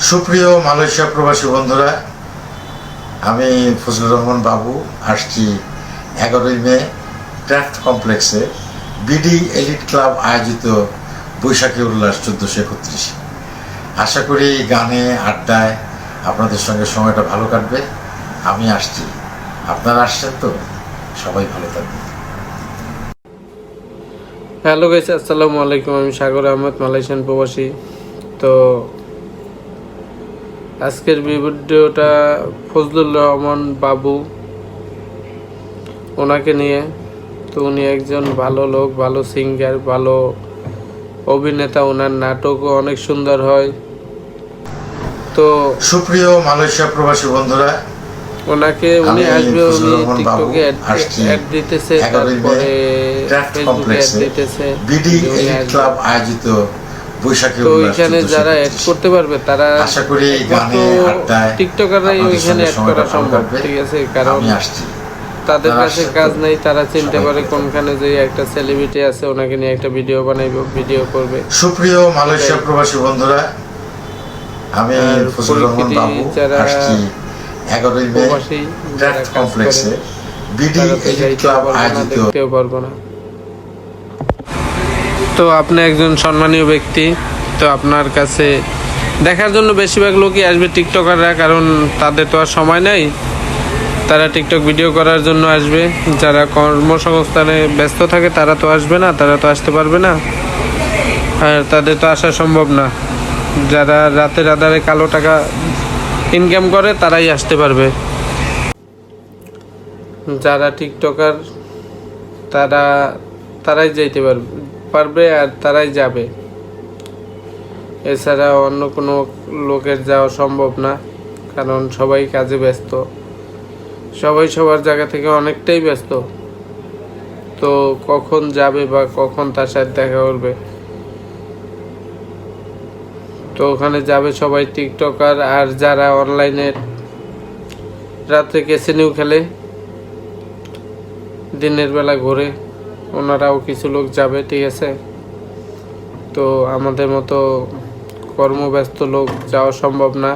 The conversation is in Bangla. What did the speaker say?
সুপ্রিয় মালয়েশিয়া প্রবাসী বন্ধুরা, আমি ফজলুর রহমান বাবু আসছি 11ই মে ক্রাফট কমপ্লেক্সে বিডি এলিট ক্লাব আয়োজিত বৈশাখী উল্লাস 1431। আশা করি গানে আড্ডায় আপনাদের সঙ্গে সময়টা ভালো কাটবে। আমি আসছি, আপনারা আসছেন তো? সবাই ভালো থাকবেন। হ্যালো গাইস, আসসালামু আলাইকুম। আমি সাগর আহমেদ, মালয়েশিয়ান প্রবাসী। তো আজকের ভিডিওটা ফজলুর রহমান বাবু ওনাকে নিয়ে। তো উনি একজন ভালো লোক, ভালো সিঙ্গার, ভালো অভিনেতা। ওনার নাটকও অনেক সুন্দর হয়। তো সুপ্রিয় মালয়েশিয়া প্রবাসী বন্ধুরা, ওনাকে উনি আসবে, উনি টিকটকে অ্যাড দিতেছে, তারপরে ফেসবুকে অ্যাড দিতেছে। বিডি এলিট ক্লাব আয়োজিত বৈশাখী তো ওইখানে যারা অ্যাড করতে পারবে তারা আশা করি গানে আড্ডায় টিকটকাররাই ওইখানে অ্যাড করা সম্ভব, ঠিক আছে? কারণ তাদের কাছে কাজ নেই, তারা চিনতে পারে কোনখানে যে একটা সেলিব্রিটি আছে, ওনাকে নিয়ে একটা ভিডিও বানাইবে, ভিডিও করবে। সুপ্রিয় মালয়েশিয়া প্রবাসী বন্ধুরা, আমি ফজলুর রহমান বাবু আসছি 11ই মে ক্রাফট কমপ্লেক্সে বিডি এলিট ক্লাব আয়োজিত। দেখতেও পারবো না। তো আপনি একজন সম্মানীয় ব্যক্তি, তো আপনার কাছে দেখার জন্য বেশিরভাগ লোকই আসবে টিকটকাররা, কারণ তাদের তো আর সময় নেই। তারা টিকটক ভিডিও করার জন্য আসবে। যারা কর্মসংস্থানে ব্যস্ত থাকে তারা তো আসবে না, তারা তো আসতে পারবে না, আর তাদের তো আসা সম্ভব না। যারা রাতের আধারে কালো টাকা ইনকাম করে তারাই আসতে পারবে। যারা টিকটকার তারাই যেতে পারবে আর তারাই যাবে। এছাড়া অন্য কোনো লোকের যাওয়া সম্ভব না, কারণ সবাই কাজে ব্যস্ত, সবাই সবার জায়গা থেকে অনেকটাই ব্যস্ত। তো কখন যাবে বা কখন তার সাথে দেখা করবে? তো ওখানে যাবে সবাই টিকটকার, আর যারা অনলাইনে রাত্রে ক্যাসিনো খেলে, দিনের বেলা ঘোরে, ওনারাও কিছু লোক যাবে, ঠিক আছে? তো আমাদের মতো কর্মব্যস্ত লোক যাওয়া সম্ভব না।